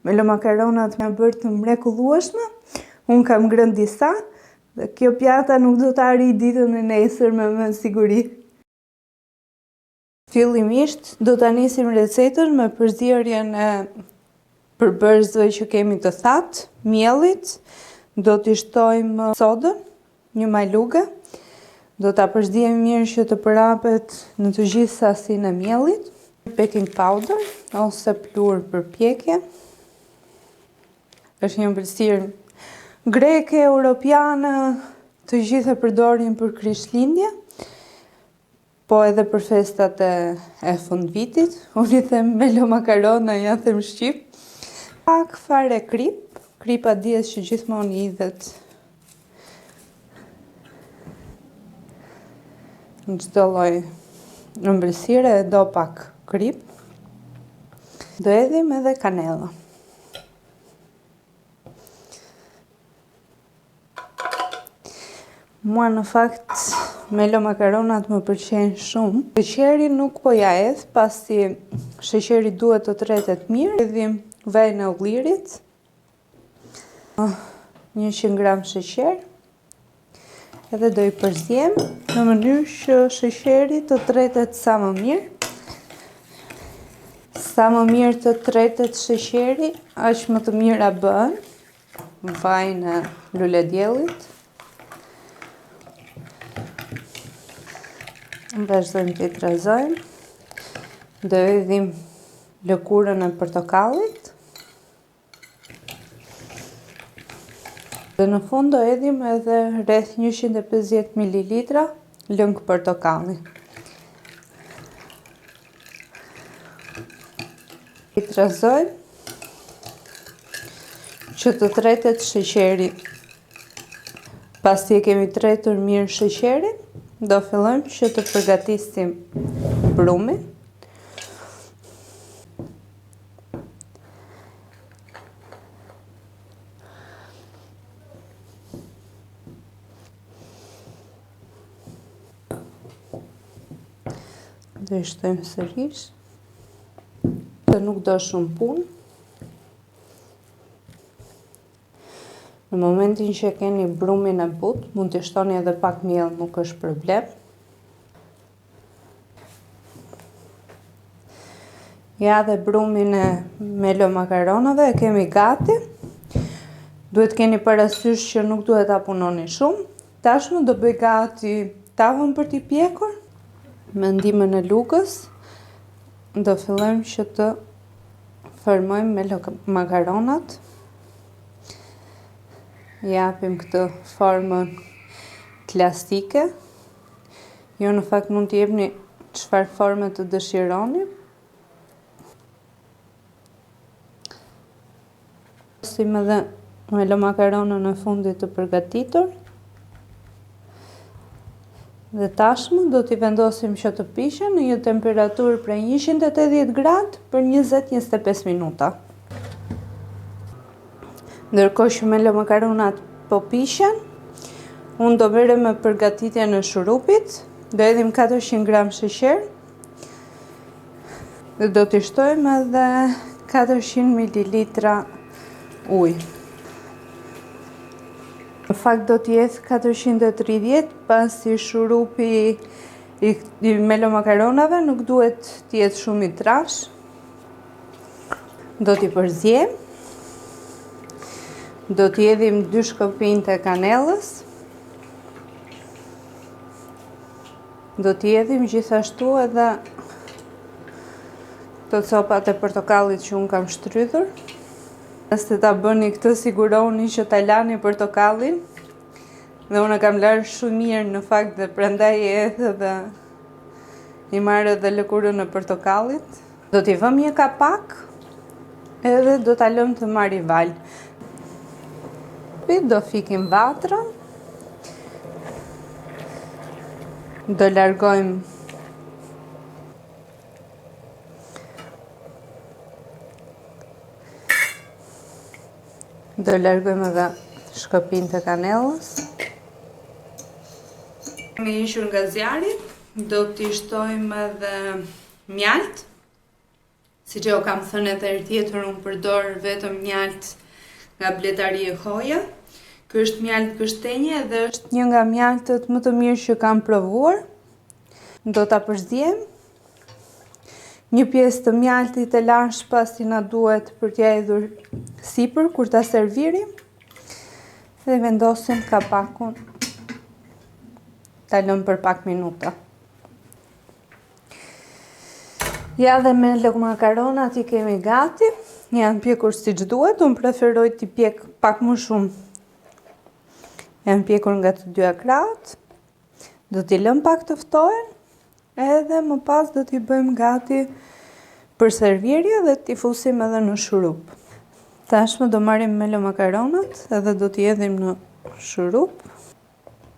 Melo makaronat me bërë të mrekullueshme. Unë kam ngrënë disa dhe kjo pjata nuk do të arrijë ditën e nesër me siguri. Fillimisht do ta nisim recetën me përzierjen e përbërësve që kemi të thatë, miellit, do t'i shtojmë sodën, një majluge, do ta përziejmë mirë që të përhapet në të gjithë sasinë e miellit, baking powder ose pluhur për pjekje. Është një ëmbëlsirë greke, europiane, të gjithë e përdorin për Krishtlindje, po edhe për festat e fundvitit. Unë i them melo makarona, ja them shqip. Pak fare krip, kripa dihet që gjithmonë i idhet në çdo lloj ëmbëlsire, do pak krip. Do edhim edhe kanellë. Mua në fakt melo makaronat më pëlqejnë shumë. Sheqerin nuk po ja edh, pasi sheqeri duhet të tretet mirë. Edhim vaj në ullirit, 100 gram sheqer, edhe do i përzijem në mënyrë që sheqeri të tretet sa më mirë. Sa më mirë të tretet sheqeri, aq më të mira bën vaj në lule diellit. Vazhdojmë të i trazojmë. Do edhim lëkurën e portokallit. Dhe në fund do edhim edhe rreth 150 ml lëng portokalli. I trazojmë që të tretet sheqeri. Pasi e kemi tretur mirë sheqerin, do fillojmë që të përgatisim brumin. Do i shtojmë sërish. Dhe nuk do shumë punë. Në momentin që keni brumin e butë, mund t'i shtoni edhe pak miell, nuk është problem. Ja dhe brumin e melo makaronave e kemi gati. Duhet keni parasysh që nuk duhet ta punoni shumë. Tashmë do bëj gati tavën për t'i pjekur. Me ndihmën e lugës do fillojmë që të formojmë melo makaronat. Japim këtë formën klasike. Jo, në fakt mund t'i jepni çfarë forme të dëshironi. Sim edhe melo makaronën në fundit të përgatitur. Dhe tashmë do t'i vendosim që të pishen në një temperaturë prej 180 gradë për 20-25 minuta. Ndërkohë që melo makaronat po pishen, unë do merrem me përgatitjen e shurupit. Do edhim 400 gram sheqer. Dhe do t'i shtojmë edhe 400 ml ujë. Në fakt do t'i jedh 430, pasi shurupi i melo makaronave nuk duhet t'i jetë shumë i trash. Do t'i përzijem. Do t'i edhim 2 shkopinj të kanellës. Do t'i edhim gjithashtu edhe të copat e portokallit që unë kam shtrydhur. Nëse ta bëni këtë, siguroni që ta lani portokallin. Dhe unë kam larë shumë mirë në fakt, dhe prandaj e edhë dhe i marrë edhe lëkurën e portokallit. Do t'i vëm një kapak edhe do t'a lëm të marrë val. Do fikim vatrën. Do largojmë edhe shkopinjtë e kanellës. Kemi ishur nga zjarri, do t'i shtojmë edhe mjalt, Si që o kam thënë edhe herë tjetër, unë përdor vetëm mjalt nga Bletari e Hoja. Ky është mjalt gështenje dhe është një nga mjaltët më të mirë që kam provuar. Do ta përziem. Një pjesë të mjaltit e lash pasi na duhet për t'ja hedhur sipër kur ta servirim. Dhe vendosim kapakun. Ta lëm për pak minuta. Ja dhe me makaronat i kemi gati. Janë pjekur siç duhet, unë preferoj t'i pjek pak më shumë. Janë pjekur nga të dyja krahët. Do t'i lëm pak të ftohen, edhe më pas do t'i bëjmë gati për servirje dhe t'i fusim edhe në shurup. Tashmë do marrim melo makaronat edhe do t'i hedhim në shurup.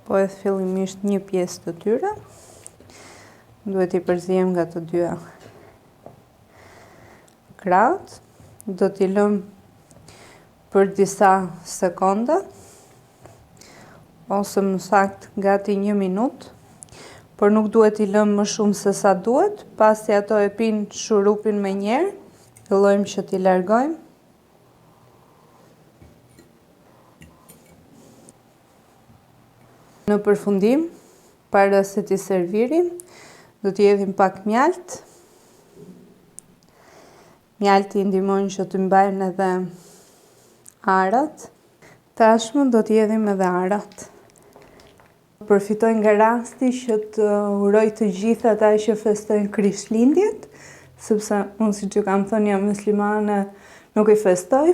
Po e fillimisht një pjesë të tyre. Duhet i përzijem nga të dyja krahët. Do t'i lëm për disa sekonda, ose më saktë gati 1 minutë, por nuk duhet t'i lëm më shumë se sa duhet, pasi ato e pinë shurupin me njerë, fillojmë që t'i largojmë. Në përfundim, para se t'i servirim, do t'i hedhim pak mjalt. Mjalti i ndihmon që të mbajnë edhe arat. Tashmë do t'i hedhim edhe arat. Përfitoj nga rasti që të uroj të gjithë ata që festojnë Krishtlindjet, sepse unë, siç ju kam thënë, jam muslimane, nuk i festoj.